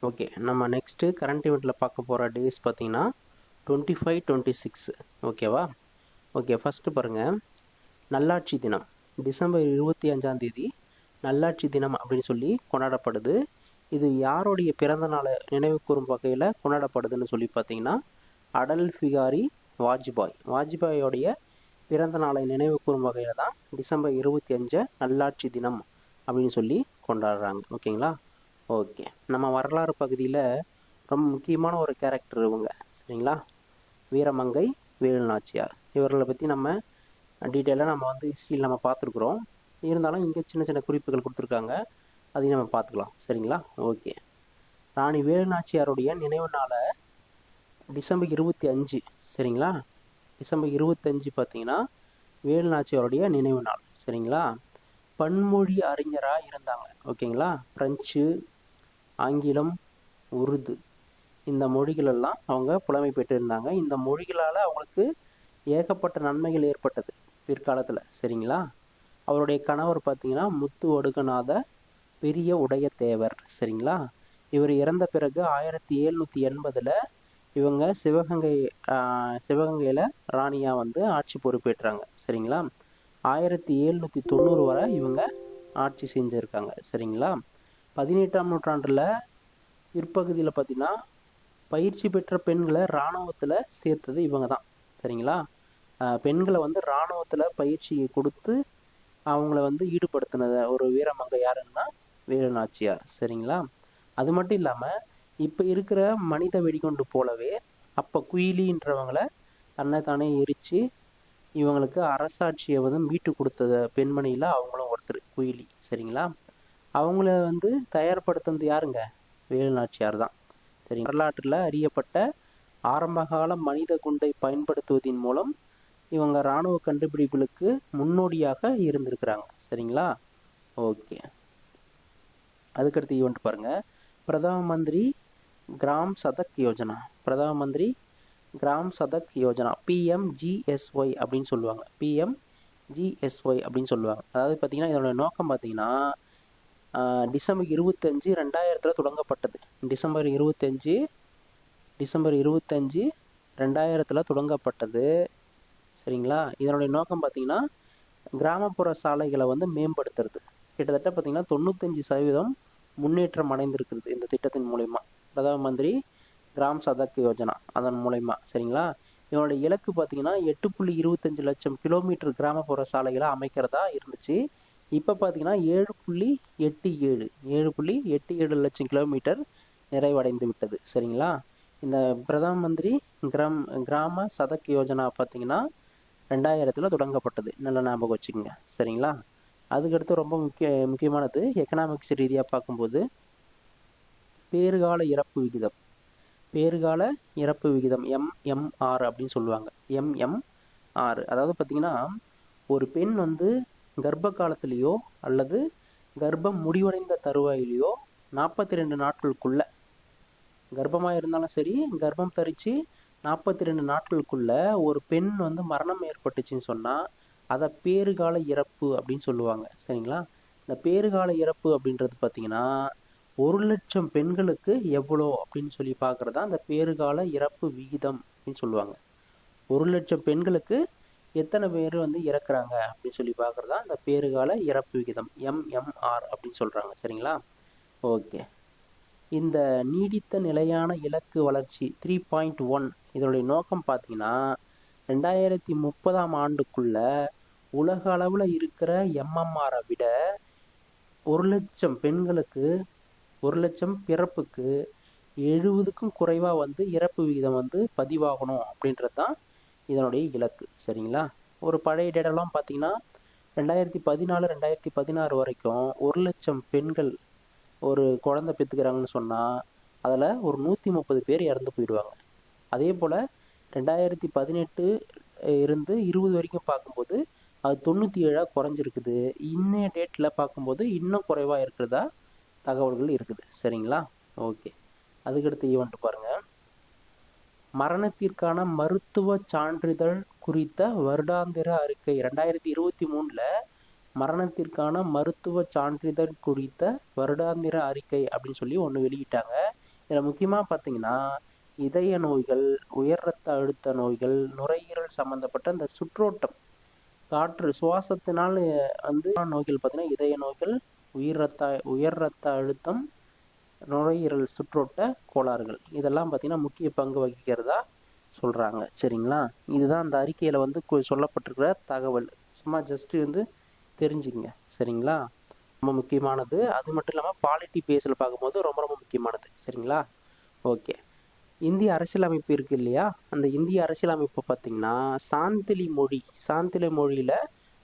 Okay, நம்ம next current ஈவெண்ட்டில் பார்க்க போகிற டேஸ் பார்த்தீங்கன்னா 25, 26. ஓகேவா? ஓகே, ஃபஸ்ட்டு பாருங்கள். நல்லாட்சி தினம் டிசம்பர் 25 நல்லாட்சி தினம் அப்படின்னு சொல்லி கொண்டாடப்படுது. இது யாருடைய பிறந்த நாளை நினைவு கூறும் வகையில் கொண்டாடப்படுதுன்னு சொல்லி பார்த்தீங்கன்னா அடல் பிகாரி வாஜ்பாயோடைய பிறந்த நாளை நினைவு கூறும் வகையில் தான் டிசம்பர் 25 நல்லாட்சி தினம் அப்படின்னு சொல்லி கொண்டாடுறாங்க. ஓகேங்களா? ஓகே, நம்ம வரலாறு பகுதியில் ரொம்ப முக்கியமான ஒரு கேரக்டர் இவங்க. சரிங்களா? வீரமங்கை வேலுநாச்சியார். இவர்களை பற்றி நம்ம டீட்டெயிலாக நம்ம ஹிஸ்ட்ரியில் நம்ம பார்த்துருக்குறோம். இருந்தாலும் இங்கே சின்ன சின்ன குறிப்புகள் கொடுத்துருக்காங்க, அதையும் நம்ம பார்த்துக்கலாம். சரிங்களா? ஓகே, ராணி வேலுநாச்சியாருடைய நினைவு நாளை டிசம்பர் 25. சரிங்களா? டிசம்பர் 25 பார்த்தீங்கன்னா வேலுநாச்சியாருடைய நினைவு நாள். சரிங்களா? பன்மொழி அறிஞராக இருந்தாங்க. ஓகேங்களா? பிரெஞ்சு, ஆங்கிலம், உருது இந்த மொழிகளெல்லாம் அவங்க புலமை பெற்றிருந்தாங்க. இந்த மொழிகளால் அவங்களுக்கு ஏகப்பட்ட நன்மைகள் ஏற்பட்டது பிற்காலத்தில். சரிங்களா? அவருடைய கணவர் பார்த்தீங்கன்னா முத்து ஒடுகநாத பெரிய உடைய தேவர். சரிங்களா? இவர் இறந்த பிறகு 1780 இவங்க சிவகங்கையில் ராணியாக ஆட்சி பொறுப்பேற்றாங்க. சரிங்களா? 1790 வரை இவங்க ஆட்சி செஞ்சுருக்காங்க. சரிங்களா? 18ஆம் நூற்றாண்டில் பிற்பகுதியில் பார்த்தீங்கன்னா பயிற்சி பெற்ற பெண்களை இராணுவத்தில் சேர்த்தது இவங்க தான். சரிங்களா? பெண்களை இராணுவத்தில் பயிற்சி கொடுத்து அவங்கள ஈடுபடுத்தினத ஒரு வீரமங்கை யாருன்னா வேலுநாச்சியார். சரிங்களா? அது மட்டும் இல்லாமல் இப்போ இருக்கிற மனித வெடிகுண்டு போலவே அப்போ குயிலின்றவங்களை தன்னைத்தானே எரித்து இவங்களுக்கு அரசாட்சியை மீட்டு கொடுத்த பெண்மணியில் அவங்களும் ஒருத்தர் குயிலி. சரிங்களா? அவங்கள தயார்படுத்தினது யாருங்க? வேலுநாச்சியார் தான். சரி, வரலாற்றில் அறியப்பட்ட ஆரம்பகால மனித குண்டை பயன்படுத்துவதன் மூலம் இவங்க இராணுவ கண்டுபிடிப்புகளுக்கு முன்னோடியாக இருந்திருக்கிறாங்க. சரிங்களா? ஓகே, அதுக்கடுத்து ஈவெண்ட் பாருங்க. பிரதம மந்திரி கிராம் சதக் யோஜனா. பிரதம மந்திரி கிராம் சதக் யோஜனா PMGSY அப்படின்னு சொல்லுவாங்க. PMGSY அப்படின்னு சொல்லுவாங்க. அதாவது பார்த்தீங்கன்னா இதோட நோக்கம் பார்த்தீங்கன்னா டிசம்பர் 25, 2000 தொடங்கப்பட்டது. டிசம்பர் 25, 2000 தொடங்கப்பட்டது. சரிங்களா? இதனுடைய நோக்கம் பார்த்தீங்கன்னா கிராமப்புற சாலைகளை மேம்படுத்துறது. கிட்டத்தட்ட பார்த்தீங்கன்னா 95% முன்னேற்றம் அடைந்திருக்கிறது இந்த திட்டத்தின் மூலயமா. பிரதம மந்திரி கிராம் சதக் யோஜனா அதன் மூலயமா. சரிங்களா? இதனுடைய இலக்கு பார்த்தீங்கன்னா 8.25 லட்சம் கிலோமீட்டர் கிராமப்புற சாலைகளை அமைக்கிறதா இருந்துச்சு. இப்போ பார்த்தீங்கன்னா 7.87 லட்சம் கிலோமீட்டர் நிறைவடைந்து விட்டது. சரிங்களா? இந்த பிரதம மந்திரி கிராம சதக் யோஜனா பார்த்தீங்கன்னா 2000 தொடங்கப்பட்டது. நல்ல ஞாபகம் வச்சுக்கோங்க. சரிங்களா? அதுக்கடுத்து ரொம்ப முக்கியமானது எக்கனாமிக்ஸ் ரீதியாக பார்க்கும்போது பேறுகால இறப்பு விகிதம் MMR அப்படின்னு சொல்லுவாங்க. MMR அதாவது பார்த்தீங்கன்னா ஒரு பெண் கர்ப்ப காலத்திலேயோ அல்லது கர்ப்பம் முடிவடைந்த தருவாயிலேயோ 42 நாட்களுக்குள்ள கர்ப்பமாக இருந்தாலும் சரி, கர்ப்பம் தரித்து 42 நாட்களுக்குள்ள ஒரு பெண் மரணம் ஏற்பட்டுச்சுன்னு சொன்னால் அதை பேறுகால இறப்பு அப்படின்னு சொல்லுவாங்க. சரிங்களா? இந்த பேறுகால இறப்பு அப்படின்றது பார்த்தீங்கன்னா 1 லட்சம் பெண்களுக்கு எவ்வளோ அப்படின்னு சொல்லி பார்க்குறதா அந்த பேறுகால இறப்பு விகிதம் அப்படின்னு சொல்லுவாங்க. 1 லட்சம் பெண்களுக்கு எத்தனை பேர் இறக்குறாங்க அப்படின்னு சொல்லி பார்க்குறதா இந்த பேறுகால இறப்பு விகிதம் MMR அப்படின்னு சொல்கிறாங்க. சரிங்களா? ஓகே, இந்த நீடித்த நிலையான இலக்கு வளர்ச்சி 3.1 இதனுடைய நோக்கம் பார்த்தீங்கன்னா 2030ஆம் ஆண்டுக்குள்ள உலக அளவில் இருக்கிற MMRஐ விட 1 லட்சம் பெண்களுக்கு 1 லட்சம் பிறப்புக்கு 70க்கும் குறைவாக இறப்பு விகிதம் பதிவாகணும் அப்படின்றது தான் இதனுடைய இலக்கு. சரிங்களா? ஒரு பழைய டேட்டாலாம் பார்த்தீங்கன்னா 2014, 2016 வரைக்கும் 1 லட்சம் பெண்கள் ஒரு குழந்தை பெற்றுக்கிறாங்கன்னு சொன்னால் அதில் ஒரு 130 பேர் இறந்து போயிடுவாங்க. அதே போல் 2018 இருந்து 20 வரைக்கும் பார்க்கும்போது அது 97 குறைஞ்சிருக்குது. இன்னைய டேட்டில் பார்க்கும்போது இன்னும் குறைவாக இருக்கிறதா தகவல்கள் இருக்குது. சரிங்களா? ஓகே, அதுக்கடுத்து ஈவெண்ட் பாருங்கள். மரணத்திற்கான மருத்துவ சான்றிதழ் குறித்த வருடாந்திர அறிக்கை 2023 மரணத்திற்கான மருத்துவ சான்றிதழ் குறித்த வருடாந்திர அறிக்கை அப்படின்னு சொல்லி ஒன்று வெளியிட்டாங்க. இதில் முக்கியமாக பார்த்தீங்கன்னா இதய நோய்கள், உயர் ரத்த அழுத்த நோய்கள், நுரையீரல் சம்மந்தப்பட்ட இந்த சுற்றோட்டம், காற்று சுவாசத்தினால் வந்து நோய்கள் பார்த்தீங்கன்னா இதய நோய்கள், உயர் ரத்த அழுத்தம், நுரையீரல் சுற்றோட்ட கோளாறுகள், இதெல்லாம் பார்த்தீங்கன்னா முக்கிய பங்கு வகிக்கிறதா சொல்கிறாங்க. சரிங்களா? இதுதான் அந்த அறிக்கையில் வந்து சொல்லப்பட்டிருக்கிற தகவல். சும்மா ஜஸ்ட்டு வந்து தெரிஞ்சுங்க. சரிங்களா? ரொம்ப முக்கியமானது. அது மட்டும் இல்லாமல் பாலிட்டி பேஸில் பார்க்கும்போது ரொம்ப ரொம்ப முக்கியமானது. சரிங்களா? ஓகே. இந்திய அரசியலமைப்பு இருக்குது இல்லையா? அந்த இந்திய அரசியலமைப்பு பார்த்திங்கன்னா சாந்திலி மொழியில்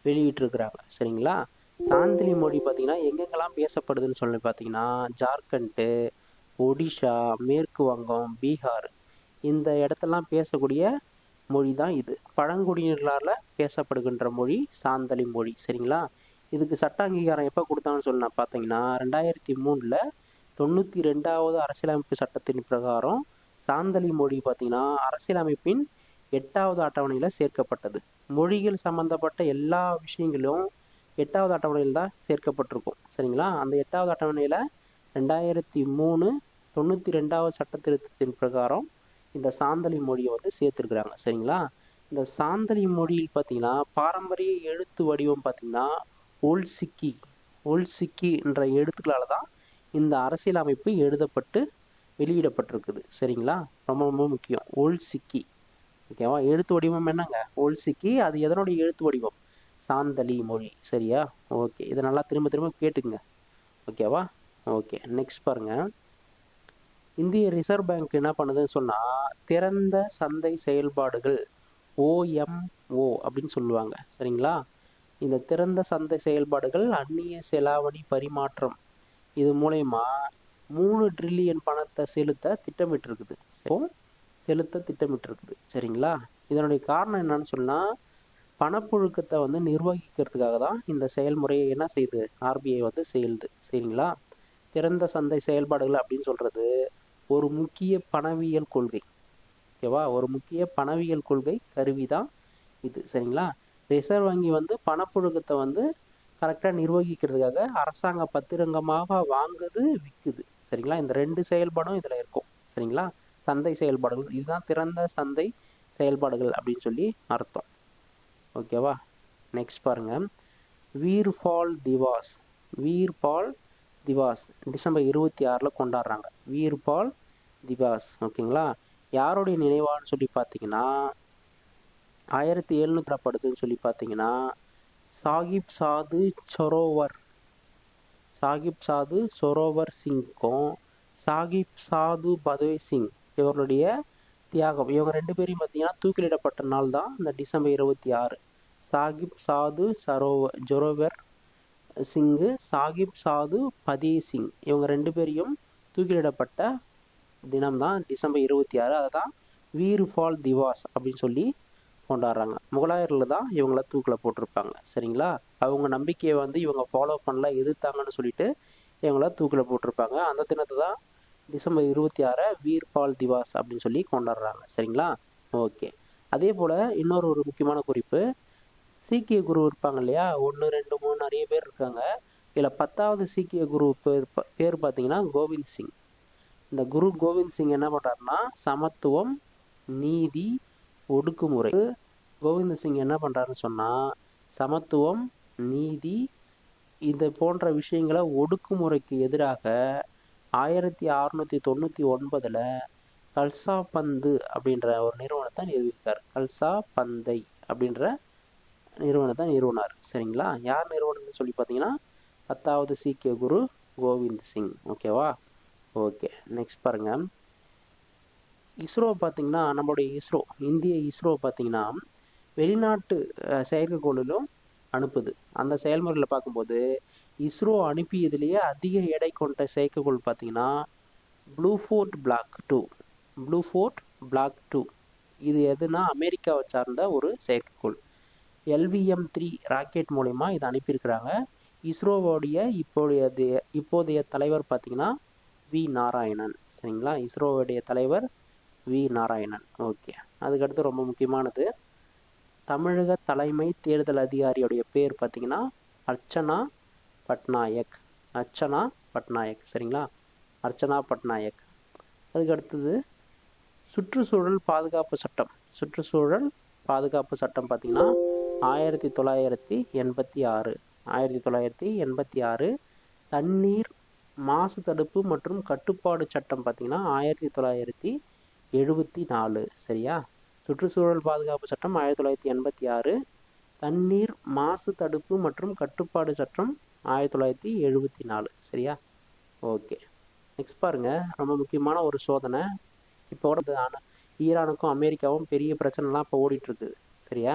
வெளியிட்டிருக்கிறாங்க. சரிங்களா? சாந்திலி மொழி பார்த்திங்கன்னா எங்கெங்கெல்லாம் பேசப்படுதுன்னு சொல்லி பார்த்தீங்கன்னா ஜார்க்கண்டு, ஒடிஷா, மேற்கு வங்கம், பீகார், இந்த இடத்தெல்லாம் பேசக்கூடிய மொழி தான் இது. பழங்குடியினர்களால் பேசப்படுகின்ற மொழி சாந்தலி மொழி. சரிங்களா? இதுக்கு சட்ட அங்கீகாரம் எப்போ கொடுத்தாங்கன்னு சொல்லி பார்த்தீங்கன்னா 2003 92வது அரசியலமைப்பு சட்டத்தின் பிரகாரம் சாந்தலி மொழி பார்த்தீங்கன்னா அரசியலமைப்பின் 8வது அட்டவணையில் சேர்க்கப்பட்டது. மொழிகள் சம்பந்தப்பட்ட எல்லா விஷயங்களும் 8வது அட்டவணையில் தான் சேர்க்கப்பட்டிருக்கும். சரிங்களா? அந்த 8வது அட்டவணையில் 2003 92வது சட்ட திருத்தத்தின் பிரகாரம் இந்த சாந்தலி மொழியை வந்து சேர்த்துருக்குறாங்க. சரிங்களா? இந்த சாந்தலி மொழியில் பார்த்தீங்கன்னா பாரம்பரிய எழுத்து வடிவம் பார்த்தீங்கன்னா ஓல்சிக்கி என்ற எழுத்துக்களால் தான் இந்த அரசியலமைப்பு எழுதப்பட்டு வெளியிடப்பட்டிருக்குது. சரிங்களா? ரொம்ப ரொம்ப முக்கியம். ஓல்சிக்கி. ஓகேவா? எழுத்து வடிவம் என்னங்க? ஓல்சிக்கி. அது எதனுடைய எழுத்து வடிவம்? சாந்தலி மொழி. சரியா? ஓகே. இதை நல்லா திரும்ப திரும்ப கேட்டுங்க. ஓகேவா? ஓகே. நெக்ஸ்ட் பாருங்க. இந்திய ரிசர்வ் பேங்க் என்ன பண்ணுதுன்னு சொன்னால் திறந்த சந்தை செயல்பாடுகள் OMO அப்படின்னு சொல்லுவாங்க. சரிங்களா? இந்த திறந்த சந்தை செயல்பாடுகள் அந்நிய செலாவணி பரிமாற்றம் இது மூலயமா 3 ட்ரில்லியன் பணத்தை செலுத்த திட்டமிட்டிருக்குது. சரிங்களா? இதனுடைய காரணம் என்னன்னு சொன்னால் பணப்புழக்கத்தை வந்து நிர்வகிக்கிறதுக்காக தான் இந்த செயல்முறையை என்ன செய்யுது? RBI வந்து செய்யுது. சரிங்களா? திறந்த சந்தை செயல்பாடுகள் அப்படின்னு சொல்கிறது ஒரு முக்கிய பணவியல் கொள்கை. ஓகேவா? ஒரு முக்கிய பணவியல் கொள்கை கருவி தான் இது. சரிங்களா? ரிசர்வ் வங்கி வந்து பணப்புழக்கத்தை வந்து கரெக்டாக நிர்வகிக்கிறதுக்காக அரசாங்க பத்திரங்கமாக வாங்குது, விற்குது. சரிங்களா? இந்த 2 செயல்பாடும் இதில் இருக்கும். சரிங்களா? சந்தை செயல்பாடுகள் இதுதான் திறந்த சந்தை செயல்பாடுகள் அப்படின்னு சொல்லி அர்த்தம். ஓகேவா? நெக்ஸ்ட் பாருங்க. வீர்பால் திவாஸ் டிசம்பர் 26 கொண்டாடுறாங்க. வீர்பால் திவாஸ். ஓகேங்களா? யாருடைய நினைவான்னு சொல்லி பார்த்தீங்கன்னா 1700 படுதுன்னு சொல்லி பார்த்தீங்கன்னா சாகிப் சாது சொரோவர் சிங்கும் சாகிப் சாது பதவே சிங் இவர்களுடைய தியாகம். இவங்க 2 பேரையும் பார்த்தீங்கன்னா தூக்கிலிடப்பட்ட நாள் தான் இந்த டிசம்பர் 26. சாகிப் சாது ஜொரோவர் சிங்கு, சாகிப் சாது பதே சிங் இவங்க 2 பேரையும் தூக்கிலிடப்பட்ட தினம்தான் டிசம்பர் 26. அதை தான் வீர்பால் திவாஸ் அப்படின்னு சொல்லி கொண்டாடுறாங்க. முகலாயர்கள் தான் இவங்கள தூக்கில் போட்டிருப்பாங்க. சரிங்களா? அவங்க நம்பிக்கையை வந்து இவங்க ஃபாலோ பண்ணல, எதிர்த்தாங்கன்னு சொல்லிட்டு இவங்கள தூக்கில் போட்டிருப்பாங்க. அந்த தினத்தை தான் டிசம்பர் 26 வீர்பால் திவாஸ் அப்படின்னு சொல்லி கொண்டாடுறாங்க. சரிங்களா? ஓகே. அதே போல் இன்னொரு முக்கியமான குறிப்பு, சீக்கிய குரு இருப்பாங்க இல்லையா? 1 2 3 நிறைய பேர் இருக்காங்க. இதில் 10வது சீக்கிய குரு பேர் பார்த்தீங்கன்னா கோவிந்த் சிங். இந்த குரு கோவிந்த் சிங் என்ன பண்ணுறாருன்னா சமத்துவம், நீதி, ஒடுக்குமுறை. கோவிந்த் சிங் என்ன பண்ணுறாருன்னு சொன்னால் சமத்துவம், நீதி இது போன்ற விஷயங்களை ஒடுக்குமுறைக்கு எதிராக 1699 கல்சா பந்து அப்படின்ற ஒரு நிறுவனத்தை நிறுவித்தார். கல்சா பந்தை அப்படின்ற நிறுவனத்தை நிறுவனார். சரிங்களா? யார் நிறுவனம்னு சொல்லி பார்த்தீங்கன்னா 10வது சீக்கிய குரு கோவிந்த் சிங். ஓகேவா? ஓகே. நெக்ஸ்ட் பாருங்க. இஸ்ரோ பார்த்தீங்கன்னா நம்மளுடைய இந்திய இஸ்ரோ பார்த்தீங்கன்னா வெளிநாட்டு செயற்கைக்கோளிலும் அனுப்புது. அந்த செயல்முறையில் பார்க்கும்போது இஸ்ரோ அனுப்பியதுலேயே அதிக எடை கொண்ட செயற்கைக்கோள் பார்த்தீங்கன்னா ப்ளூஃபோர்ட் பிளாக் 2. இது எதுனா அமெரிக்காவை சார்ந்த ஒரு செயற்கைக்கோள். LVM-3 ராக்கெட் மூலயமா இதை அனுப்பியிருக்கிறாங்க. இஸ்ரோவோடைய இப்போதைய தலைவர் பார்த்தீங்கன்னா வி நாராயணன். சரிங்களா? இஸ்ரோவுடைய தலைவர் வி நாராயணன். ஓகே. அதுக்கடுத்து ரொம்ப முக்கியமானது, தமிழக தலைமை தேர்தல் அதிகாரியுடைய பேர் பார்த்தீங்கன்னா அர்ச்சனா பட்நாயக். சரிங்களா? அர்ச்சனா பட்நாயக். அதுக்கு அடுத்தது சுற்றுச்சூழல் பாதுகாப்பு சட்டம். சுற்றுச்சூழல் பாதுகாப்பு சட்டம் பார்த்திங்கன்னா 1986. 1986. தண்ணீர் மாசு தடுப்பு மற்றும் கட்டுப்பாடு சட்டம் பார்த்திங்கன்னா 1974. சரியா? சுற்றுச்சூழல் பாதுகாப்பு சட்டம் 1986. தண்ணீர் மாசு தடுப்பு மற்றும் கட்டுப்பாடு சட்டம் 1974. சரியா? ஓகே. நெக்ஸ்ட் பாருங்க, ரொம்ப முக்கியமான ஒரு சோதனை. இப்போ ஈரானுக்கும் அமெரிக்காவும் பெரிய பிரச்சனைலாம் இப்போ ஓடிட்டுருக்கு. சரியா?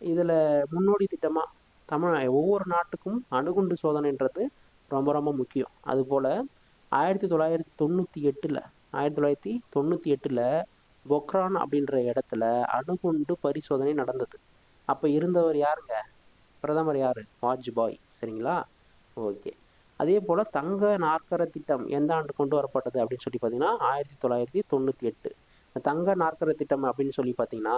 இதில் முன்னோடி திட்டமாக ஒவ்வொரு நாட்டுக்கும் அணுகுண்டு சோதனைன்றது ரொம்ப ரொம்ப முக்கியம். அதுபோல் 1998 பொக்ரான் அப்படின்ற இடத்துல அணுகுண்டு பரிசோதனை நடந்தது. அப்போ இருந்தவர் யாருங்க? பிரதமர் யார்? வாஜ்பாய். சரிங்களா? ஓகே. அதே போல் தங்க நாற்கர திட்டம் எந்த ஆண்டு கொண்டு வரப்பட்டது அப்படின்னு சொல்லி பார்த்தீங்கன்னா 1998. தங்க நாற்கர திட்டம் அப்படின்னு சொல்லி பார்த்தீங்கன்னா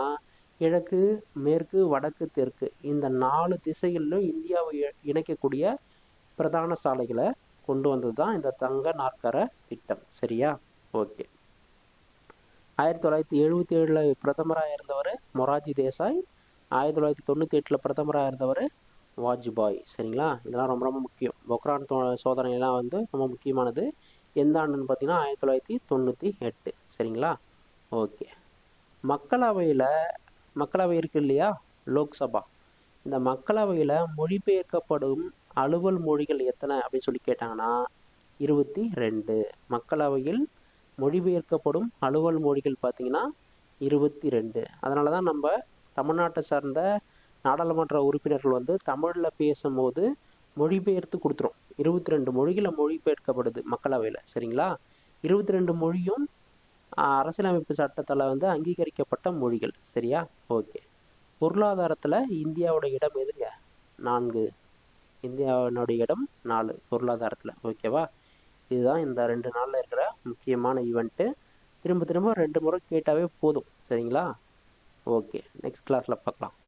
கிழக்கு, மேற்கு, வடக்கு, தெற்கு இந்த 4 திசைகளிலும் இந்தியாவை இணைக்கக்கூடிய பிரதான சாலைகளை கொண்டு வந்தது தான் இந்த தங்க நாற்கர திட்டம். சரியா? ஓகே. 1977 பிரதமராக இருந்தவர் மொரார்ஜி தேசாய். 1998 பிரதமராக இருந்தவர் வாஜ்பாய். சரிங்களா? இதெல்லாம் ரொம்ப ரொம்ப முக்கியம். பொக்ரான் சோதனைலாம் ரொம்ப முக்கியமானது. எந்த ஆண்டுன்னு பார்த்தீங்கன்னா 1998. சரிங்களா? ஓகே. மக்களவை இருக்கு இல்லையா, லோக்சபா. இந்த மக்களவையில் மொழிபெயர்க்கப்படும் அலுவல் மொழிகள் எத்தனை அப்படின்னு சொல்லி கேட்டாங்கன்னா 22. மக்களவையில் மொழிபெயர்க்கப்படும் அலுவல் மொழிகள் பார்த்தீங்கன்னா 22. அதனால தான் நம்ம தமிழ்நாட்டை சார்ந்த நாடாளுமன்ற உறுப்பினர்கள் தமிழில் பேசும்போது மொழிபெயர்த்து கொடுத்துரும். 22 மொழிகளை மொழிபெயர்க்கப்படுது மக்களவையில். சரிங்களா? 22 மொழியும் அரசியலமைப்பு சட்டத்தில் அங்கீகரிக்கப்பட்ட மொழிகள். சரியா? ஓகே. பொருளாதாரத்தில் இந்தியாவோட இடம் எதுங்க? 4. இந்தியாவினுடைய இடம் 4 பொருளாதாரத்தில். ஓகேவா? இதுதான் இந்த 2 நாளில் இருக்கிற முக்கியமான ஈவெண்ட்டு. திரும்ப 2 முறை கேட்டாவே போதும். சரிங்களா? ஓகே. நெக்ஸ்ட் கிளாஸில் பார்க்கலாம்.